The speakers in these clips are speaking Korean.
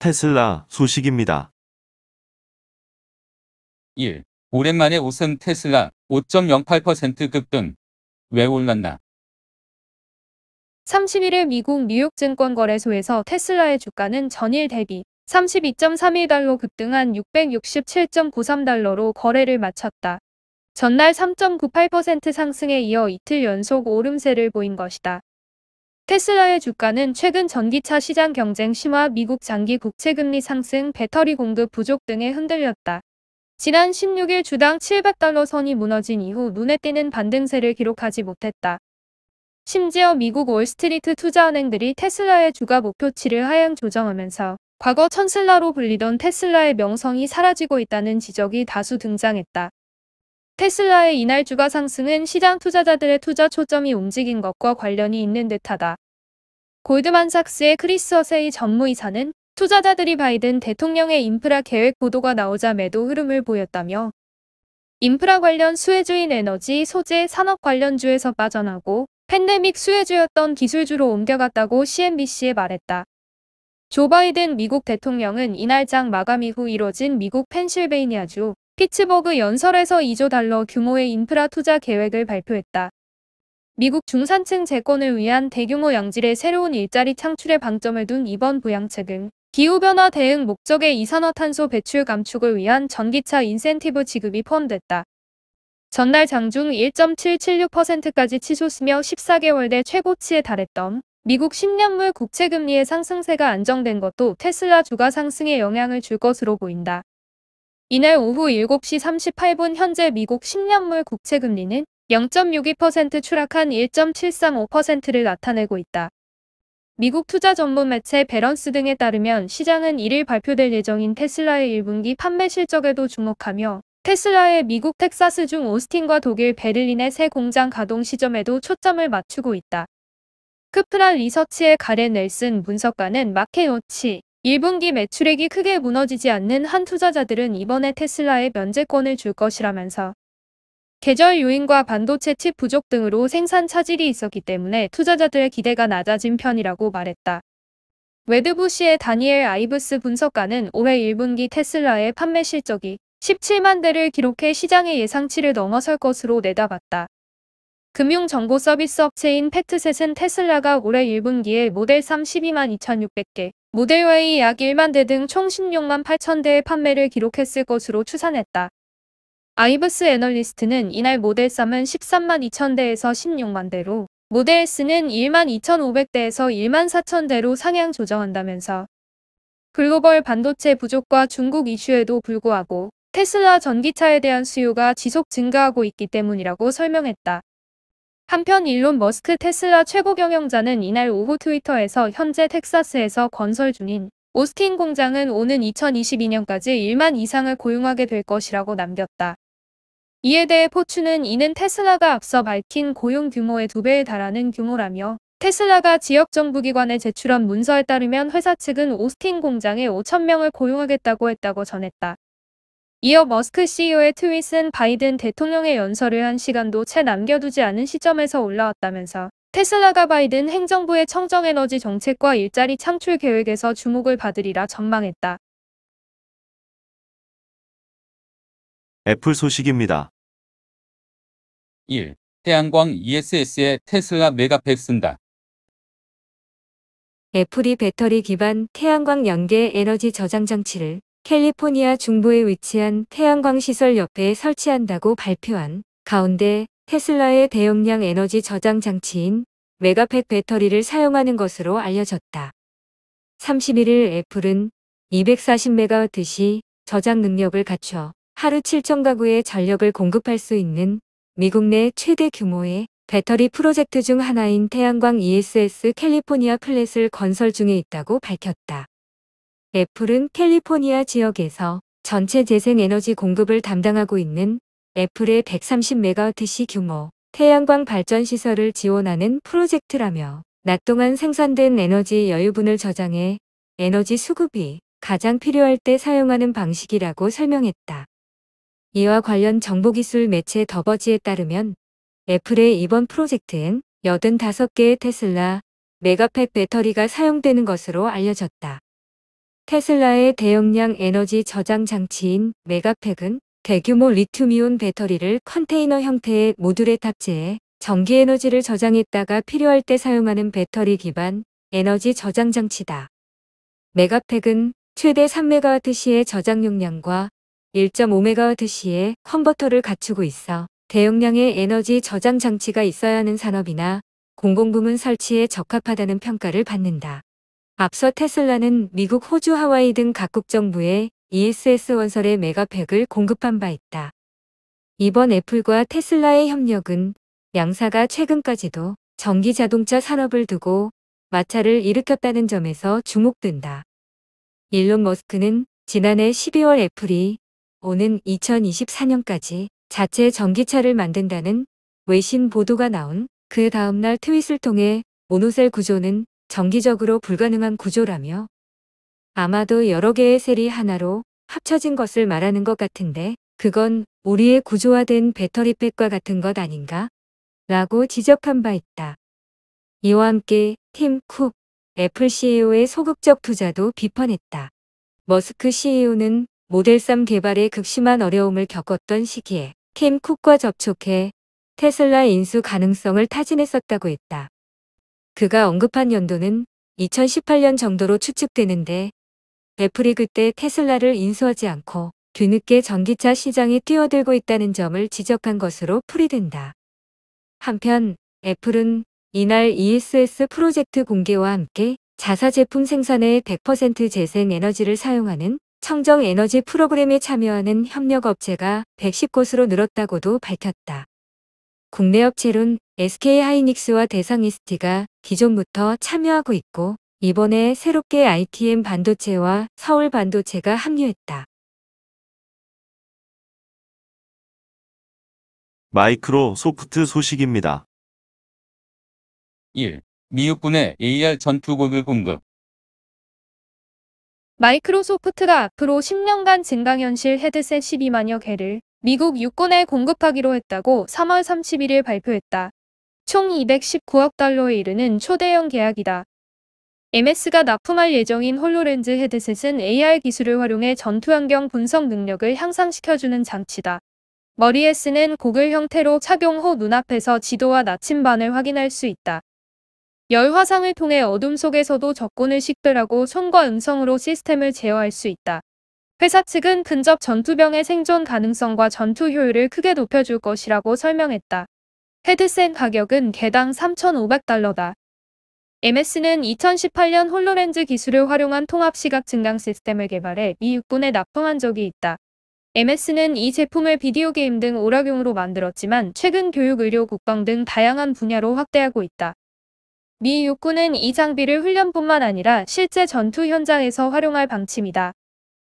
테슬라 소식입니다. 1. 오랜만에 웃은 테슬라 5.08% 급등. 왜 올랐나? 31일 미국 뉴욕 증권거래소에서 테슬라의 주가는 전일 대비 32.31달러 급등한 667.93달러로 거래를 마쳤다. 전날 3.98% 상승에 이어 이틀 연속 오름세를 보인 것이다. 테슬라의 주가는 최근 전기차 시장 경쟁 심화, 미국 장기 국채금리 상승, 배터리 공급 부족 등에 흔들렸다. 지난 16일 주당 700달러 선이 무너진 이후 눈에 띄는 반등세를 기록하지 못했다. 심지어 미국 월스트리트 투자은행들이 테슬라의 주가 목표치를 하향 조정하면서 과거 천슬라로 불리던 테슬라의 명성이 사라지고 있다는 지적이 다수 등장했다. 테슬라의 이날 주가 상승은 시장 투자자들의 투자 초점이 움직인 것과 관련이 있는 듯하다. 골드만삭스의 크리스 허세이 전무이사는 투자자들이 바이든 대통령의 인프라 계획 보도가 나오자 매도 흐름을 보였다며, 인프라 관련 수혜주인 에너지, 소재, 산업 관련주에서 빠져나고 팬데믹 수혜주였던 기술주로 옮겨갔다고 CNBC에 말했다. 조 바이든 미국 대통령은 이날 장 마감 이후 이뤄진 미국 펜실베이니아주 피츠버그 연설에서 2조 달러 규모의 인프라 투자 계획을 발표했다. 미국 중산층 재건을 위한 대규모 양질의 새로운 일자리 창출에 방점을 둔 이번 부양책은 기후변화 대응 목적의 이산화탄소 배출 감축을 위한 전기차 인센티브 지급이 포함됐다. 전날 장중 1.776%까지 치솟으며 14개월대 최고치에 달했던 미국 10년물 국채금리의 상승세가 안정된 것도 테슬라 주가 상승에 영향을 줄 것으로 보인다. 이날 오후 7시 38분 현재 미국 10년물 국채금리는 0.62% 추락한 1.735%를 나타내고 있다. 미국 투자 전문 매체 배런스 등에 따르면 시장은 1일 발표될 예정인 테슬라의 1분기 판매 실적에도 주목하며 테슬라의 미국 텍사스주 오스틴과 독일 베를린의 새 공장 가동 시점에도 초점을 맞추고 있다. 크프라 리서치의 가렌 넬슨 분석가는 마켓워치 1분기 매출액이 크게 무너지지 않는 한 투자자들은 이번에 테슬라에 면제권을 줄 것이라면서, 계절 요인과 반도체 칩 부족 등으로 생산 차질이 있었기 때문에 투자자들의 기대가 낮아진 편이라고 말했다. 웨드부시의 다니엘 아이브스 분석가는 올해 1분기 테슬라의 판매 실적이 17만 대를 기록해 시장의 예상치를 넘어설 것으로 내다봤다. 금융 정보 서비스 업체인 팩트셋은 테슬라가 올해 1분기에 모델 3 12만 2,600개, 모델 Y 약 1만 대 등 총 16만 8천 대의 판매를 기록했을 것으로 추산했다. 아이브스 애널리스트는 이날 모델 3은 13만 2천 대에서 16만 대로, 모델 S는 1만 2,500대에서 1만 4천 대로 상향 조정한다면서, 글로벌 반도체 부족과 중국 이슈에도 불구하고 테슬라 전기차에 대한 수요가 지속 증가하고 있기 때문이라고 설명했다. 한편 일론 머스크 테슬라 최고 경영자는 이날 오후 트위터에서 현재 텍사스에서 건설 중인 오스틴 공장은 오는 2022년까지 1만 이상을 고용하게 될 것이라고 남겼다. 이에 대해 포춘은 이는 테슬라가 앞서 밝힌 고용 규모의 2배에 달하는 규모라며, 테슬라가 지역 정부기관에 제출한 문서에 따르면 회사 측은 오스틴 공장에 5,000명을 고용하겠다고 했다고 전했다. 이어 머스크 CEO의 트윗은 바이든 대통령의 연설을 한 시간도 채 남겨두지 않은 시점에서 올라왔다면서, 테슬라가 바이든 행정부의 청정에너지 정책과 일자리 창출 계획에서 주목을 받으리라 전망했다. 애플 소식입니다. 1. 태양광 ESS에 테슬라 메가팩 쓴다. 애플이 배터리 기반 태양광 연계 에너지 저장 장치를 캘리포니아 중부에 위치한 태양광 시설 옆에 설치한다고 발표한 가운데 테슬라의 대용량 에너지 저장 장치인 메가팩 배터리를 사용하는 것으로 알려졌다. 31일 애플은 240메가와트시 저장 능력을 갖춰 하루 7,000가구의 전력을 공급할 수 있는 미국 내 최대 규모의 배터리 프로젝트 중 하나인 태양광 ESS 캘리포니아 플랫을 건설 중에 있다고 밝혔다. 애플은 캘리포니아 지역에서 전체 재생에너지 공급을 담당하고 있는 애플의 130메가와트시 규모 태양광 발전 시설을 지원하는 프로젝트라며, 낮 동안 생산된 에너지 여유분을 저장해 에너지 수급이 가장 필요할 때 사용하는 방식이라고 설명했다. 이와 관련 정보기술 매체 더버지에 따르면 애플의 이번 프로젝트엔 85개의 테슬라 메가팩 배터리가 사용되는 것으로 알려졌다. 테슬라의 대용량 에너지 저장 장치인 메가팩은 대규모 리튬이온 배터리를 컨테이너 형태의 모듈에 탑재해 전기 에너지를 저장했다가 필요할 때 사용하는 배터리 기반 에너지 저장 장치다. 메가팩은 최대 3MWh의 저장 용량과 1.5MWh의 컨버터를 갖추고 있어 대용량의 에너지 저장 장치가 있어야 하는 산업이나 공공부문 설치에 적합하다는 평가를 받는다. 앞서 테슬라는 미국, 호주, 하와이 등 각국 정부에 ESS 원설의 메가팩을 공급한 바 있다. 이번 애플과 테슬라의 협력은 양사가 최근까지도 전기 자동차 산업을 두고 마찰을 일으켰다는 점에서 주목된다. 일론 머스크는 지난해 12월 애플이 오는 2024년까지 자체 전기차를 만든다는 외신 보도가 나온 그 다음날 트윗을 통해 모노셀 구조는 정기적으로 불가능한 구조라며 아마도 여러 개의 셀이 하나로 합쳐진 것을 말하는 것 같은데 그건 우리의 구조화된 배터리팩과 같은 것 아닌가? 라고 지적한 바 있다. 이와 함께 팀 쿡, 애플 CEO의 소극적 투자도 비판했다. 머스크 CEO는 모델 3 개발에 극심한 어려움을 겪었던 시기에 팀 쿡과 접촉해 테슬라 인수 가능성을 타진했었다고 했다. 그가 언급한 연도는 2018년 정도로 추측되는데 애플이 그때 테슬라를 인수하지 않고 뒤늦게 전기차 시장에 뛰어들고 있다는 점을 지적한 것으로 풀이된다. 한편 애플은 이날 ESS 프로젝트 공개와 함께 자사 제품 생산에 100% 재생 에너지를 사용하는 청정 에너지 프로그램에 참여하는 협력 업체가 110곳으로 늘었다고도 밝혔다. 국내 업체론 SK하이닉스와 대상ST가 기존부터 참여하고 있고 이번에 새롭게 ITM 반도체와 서울 반도체가 합류했다. 마이크로소프트 소식입니다. 1. 미 육군의 AR 전투고글 공급. 마이크로소프트가 앞으로 10년간 증강현실 헤드셋 12만여 개를 미국 육군에 공급하기로 했다고 3월 31일 발표했다. 총 219억 달러에 이르는 초대형 계약이다. MS가 납품할 예정인 홀로렌즈 헤드셋은 AR 기술을 활용해 전투환경 분석 능력을 향상시켜주는 장치다. 머리에 쓰는 고글 형태로 착용 후 눈앞에서 지도와 나침반을 확인할 수 있다. 열 화상을 통해 어둠 속에서도 적군을 식별하고 손과 음성으로 시스템을 제어할 수 있다. 회사 측은 근접 전투병의 생존 가능성과 전투 효율을 크게 높여줄 것이라고 설명했다. 헤드셋 가격은 개당 3,500달러다. MS는 2018년 홀로렌즈 기술을 활용한 통합 시각 증강 시스템을 개발해 미 육군에 납품한 적이 있다. MS는 이 제품을 비디오 게임 등 오락용으로 만들었지만 최근 교육, 의료, 국방 등 다양한 분야로 확대하고 있다. 미 육군은 이 장비를 훈련뿐만 아니라 실제 전투 현장에서 활용할 방침이다.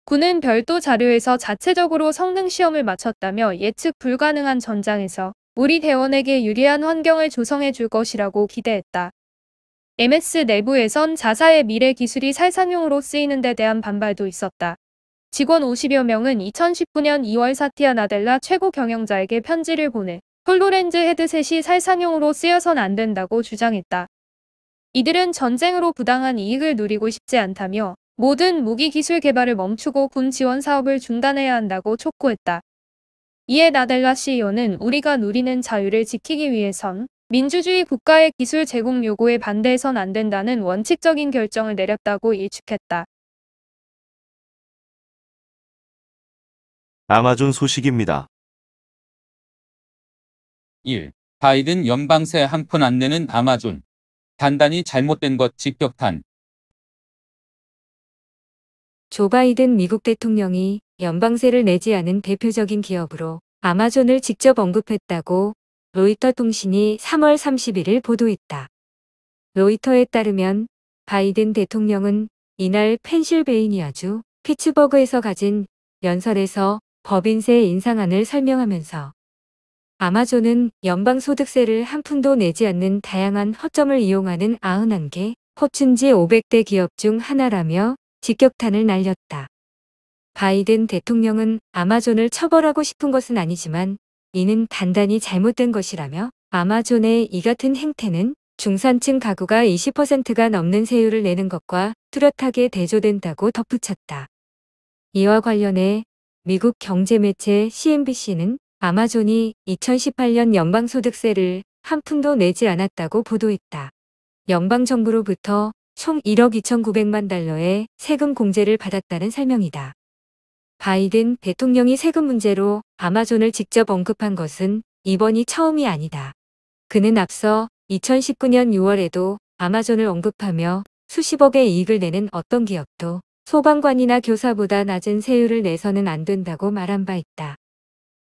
군은 별도 자료에서 자체적으로 성능 시험을 마쳤다며 예측 불가능한 전장에서 우리 대원에게 유리한 환경을 조성해 줄 것이라고 기대했다. MS 내부에선 자사의 미래 기술이 살상용으로 쓰이는 데 대한 반발도 있었다. 직원 50여 명은 2019년 2월 사티아 나델라 최고 경영자에게 편지를 보내 홀로렌즈 헤드셋이 살상용으로 쓰여선 안 된다고 주장했다. 이들은 전쟁으로 부당한 이익을 누리고 싶지 않다며 모든 무기 기술 개발을 멈추고 군 지원 사업을 중단해야 한다고 촉구했다. 이에 나델라 CEO는 우리가 누리는 자유를 지키기 위해선 민주주의 국가의 기술 제공 요구에 반대해선 안 된다는 원칙적인 결정을 내렸다고 일축했다. 아마존 소식입니다. 1. 바이든 연방세 한 푼 안 내는 아마존. 단단히 잘못된 것 직격탄. 조 바이든 미국 대통령이 연방세를 내지 않은 대표적인 기업으로 아마존을 직접 언급했다고 로이터 통신이 3월 31일 보도했다. 로이터에 따르면 바이든 대통령은 이날 펜실베이니아주 피츠버그에서 가진 연설에서 법인세 인상안을 설명하면서 아마존은 연방소득세를 한 푼도 내지 않는 다양한 허점을 이용하는 91개 포춘지 500대 기업 중 하나라며 직격탄을 날렸다. 바이든 대통령은 아마존을 처벌하고 싶은 것은 아니지만 이는 단단히 잘못된 것이라며 아마존의 이 같은 행태는 중산층 가구가 20%가 넘는 세율을 내는 것과 뚜렷하게 대조된다고 덧붙였다. 이와 관련해 미국 경제매체 CNBC는 아마존이 2018년 연방소득세를 한 푼도 내지 않았다고 보도했다. 연방정부로부터 총 1억 2,900만 달러의 세금 공제를 받았다는 설명이다. 바이든 대통령이 세금 문제로 아마존을 직접 언급한 것은 이번이 처음이 아니다. 그는 앞서 2019년 6월에도 아마존을 언급하며 수십억의 이익을 내는 어떤 기업도 소방관이나 교사보다 낮은 세율을 내서는 안 된다고 말한 바 있다.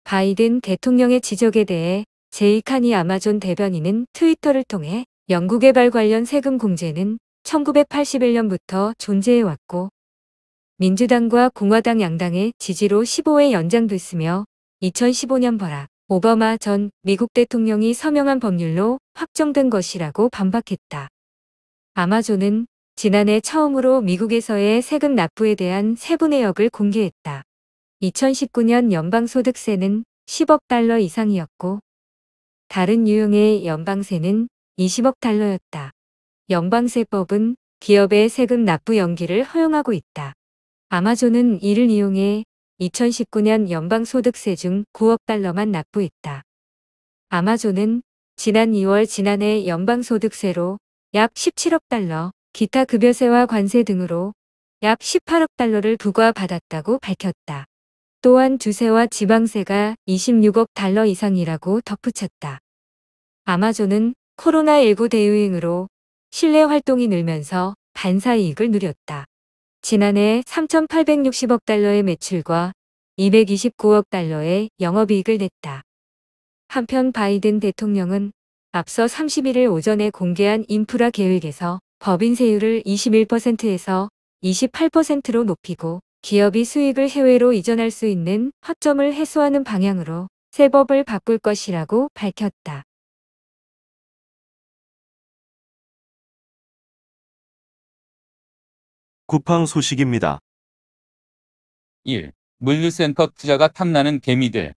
바이든 대통령의 지적에 대해 제이 칸이 아마존 대변인은 트위터를 통해 연구개발 관련 세금 공제는 1981년부터 존재해왔고 민주당과 공화당 양당의 지지로 15회 연장됐으며 2015년 버락 오바마 전 미국 대통령이 서명한 법률로 확정된 것이라고 반박했다. 아마존은 지난해 처음으로 미국에서의 세금 납부에 대한 세부 내역을 공개했다. 2019년 연방소득세는 10억 달러 이상이었고 다른 유형의 연방세는 20억 달러였다. 연방세법은 기업의 세금 납부 연기를 허용하고 있다. 아마존은 이를 이용해 2019년 연방소득세 중 9억 달러만 납부했다. 아마존은 지난 2월 지난해 연방소득세로 약 17억 달러, 기타 급여세와 관세 등으로 약 18억 달러를 부과받았다고 밝혔다. 또한 주세와 지방세가 26억 달러 이상이라고 덧붙였다. 아마존은 코로나19 대유행으로 실내 활동이 늘면서 반사이익을 누렸다. 지난해 3,860억 달러의 매출과 229억 달러의 영업이익을 냈다. 한편 바이든 대통령은 앞서 31일 오전에 공개한 인프라 계획에서 법인 세율을 21%에서 28%로 높이고 기업이 수익을 해외로 이전할 수 있는 허점을 해소하는 방향으로 세법을 바꿀 것이라고 밝혔다. 쿠팡 소식입니다. 1. 물류센터 투자가 탐나는 개미들.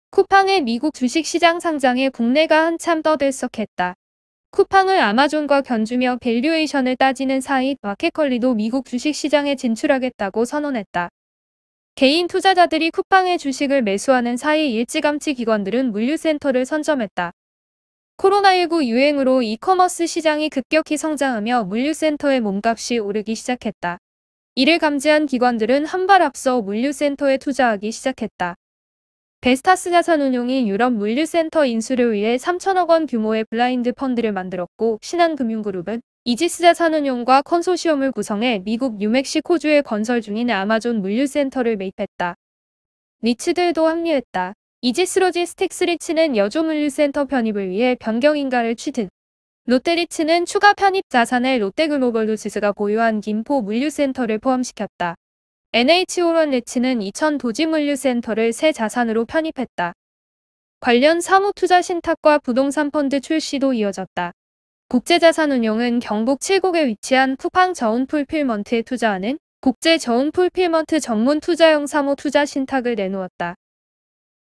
쿠팡의 미국 주식시장 상장에 국내가 한참 떠들썩했다. 쿠팡을 아마존과 견주며 밸류에이션을 따지는 사이 마켓컬리도 미국 주식시장에 진출하겠다고 선언했다. 개인 투자자들이 쿠팡의 주식을 매수하는 사이 일찌감치 기관들은 물류센터를 선점했다. 코로나19 유행으로 이커머스 시장이 급격히 성장하며 물류센터의 몸값이 오르기 시작했다. 이를 감지한 기관들은 한 발 앞서 물류센터에 투자하기 시작했다. 베스타스 자산운용이 유럽 물류센터 인수를 위해 3천억 원 규모의 블라인드 펀드를 만들었고 신한금융그룹은 이지스 자산운용과 컨소시엄을 구성해 미국 뉴멕시코주에 건설 중인 아마존 물류센터를 매입했다. 리츠들도 합류했다. 이지스 로지스틱스 리츠는 여조 물류센터 편입을 위해 변경인가를 취득. 롯데리츠는 추가 편입 자산에 롯데글로벌로지스가 보유한 김포 물류센터를 포함시켰다. NH오런리츠는 이천 도지물류센터를 새 자산으로 편입했다. 관련 사무투자 신탁과 부동산 펀드 출시도 이어졌다. 국제자산운용은 경북 7국에 위치한 쿠팡 저온풀필먼트에 투자하는 국제 저온풀필먼트 전문 투자형 사무투자 신탁을 내놓았다.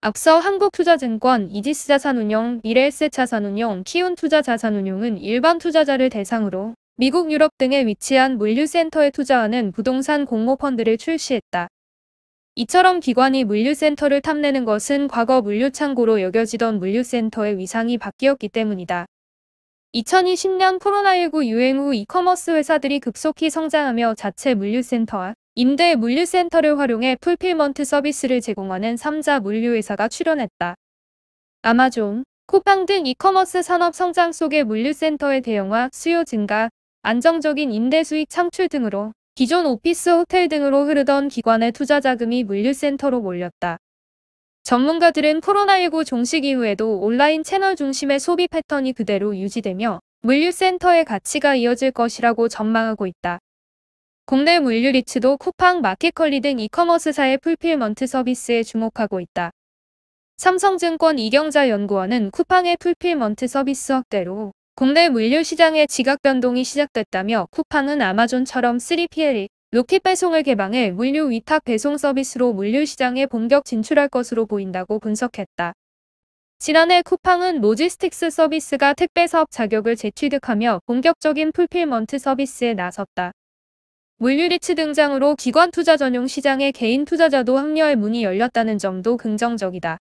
앞서 한국투자증권, 이지스자산운용, 미래에셋자산운용, 키움투자자산운용은 일반 투자자를 대상으로 미국, 유럽 등에 위치한 물류센터에 투자하는 부동산 공모펀드를 출시했다. 이처럼 기관이 물류센터를 탐내는 것은 과거 물류창고로 여겨지던 물류센터의 위상이 바뀌었기 때문이다. 2020년 코로나19 유행 후 이커머스 회사들이 급속히 성장하며 자체 물류센터와 임대 물류센터를 활용해 풀필먼트 서비스를 제공하는 3자 물류회사가 출연했다. 아마존, 쿠팡 등 이커머스 산업 성장 속의 물류센터의 대형화, 수요 증가, 안정적인 임대 수익 창출 등으로 기존 오피스 호텔 등으로 흐르던 기관의 투자 자금이 물류센터로 몰렸다. 전문가들은 코로나19 종식 이후에도 온라인 채널 중심의 소비 패턴이 그대로 유지되며 물류센터의 가치가 이어질 것이라고 전망하고 있다. 국내 물류리츠도 쿠팡, 마켓컬리 등 이커머스사의 풀필먼트 서비스에 주목하고 있다. 삼성증권 이경자연구원은 쿠팡의 풀필먼트 서비스 확대로 국내 물류 시장의 지각 변동이 시작됐다며 쿠팡은 아마존처럼 3PL, 로켓 배송을 개방해 물류 위탁 배송 서비스로 물류 시장에 본격 진출할 것으로 보인다고 분석했다. 지난해 쿠팡은 로지스틱스 서비스가 택배 사업 자격을 재취득하며 본격적인 풀필먼트 서비스에 나섰다. 물류리츠 등장으로 기관 투자 전용 시장에 개인 투자자도 합류할 문이 열렸다는 점도 긍정적이다.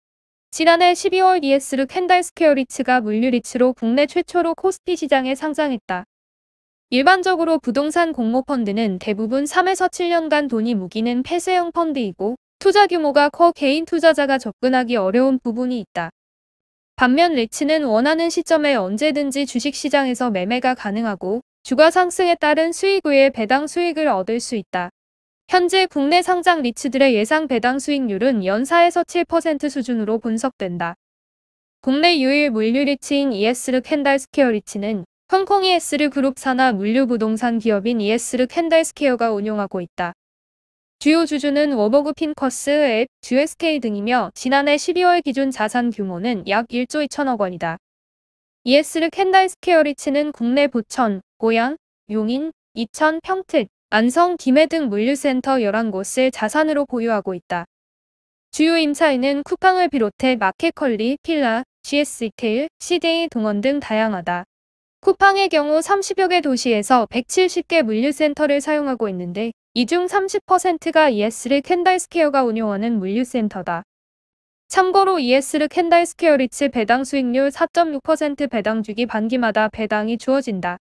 지난해 12월 ES르 캔달스퀘어리츠가 물류리츠로 국내 최초로 코스피 시장에 상장했다. 일반적으로 부동산 공모펀드는 대부분 3에서 7년간 돈이 묵이는 폐쇄형 펀드이고 투자 규모가 커 개인 투자자가 접근하기 어려운 부분이 있다. 반면 리츠는 원하는 시점에 언제든지 주식시장에서 매매가 가능하고 주가 상승에 따른 수익 외에 배당 수익을 얻을 수 있다. 현재 국내 상장 리츠들의 예상 배당 수익률은 연 4에서 7% 수준으로 분석된다. 국내 유일 물류 리츠인 ES르 캔달스퀘어 리츠는 홍콩 ES르 그룹 산하 물류 부동산 기업인 ES르 캔달스퀘어가 운용하고 있다. 주요 주주는 워버그 핀커스, 앱, GSK 등이며 지난해 12월 기준 자산 규모는 약 1조 2천억 원이다. ES르 캔달스퀘어 리츠는 국내 부천, 고양, 용인, 이천, 평택, 안성, 김해 등 물류센터 11곳을 자산으로 보유하고 있다. 주요 임차인은 쿠팡을 비롯해 마켓컬리, 필라, GS리테일, CJ 동원 등 다양하다. 쿠팡의 경우 30여 개 도시에서 170개 물류센터를 사용하고 있는데 이 중 30%가 ES르 캔달스퀘어가 운영하는 물류센터다. 참고로 ES르 캔달스퀘어 리츠 배당 수익률 4.6% 배당 주기 반기마다 배당이 주어진다.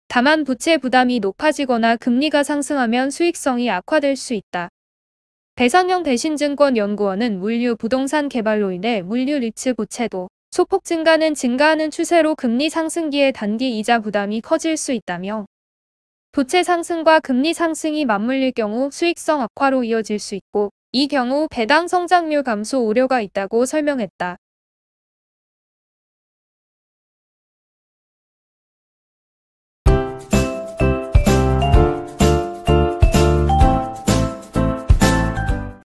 다만 부채 부담이 높아지거나 금리가 상승하면 수익성이 악화될 수 있다. 배상형 대신증권연구원은 물류 부동산 개발로 인해 물류 리츠 부채도 소폭 증가하는 추세로 금리 상승기에 단기 이자 부담이 커질 수 있다며 부채 상승과 금리 상승이 맞물릴 경우 수익성 악화로 이어질 수 있고 이 경우 배당 성장률 감소 우려가 있다고 설명했다.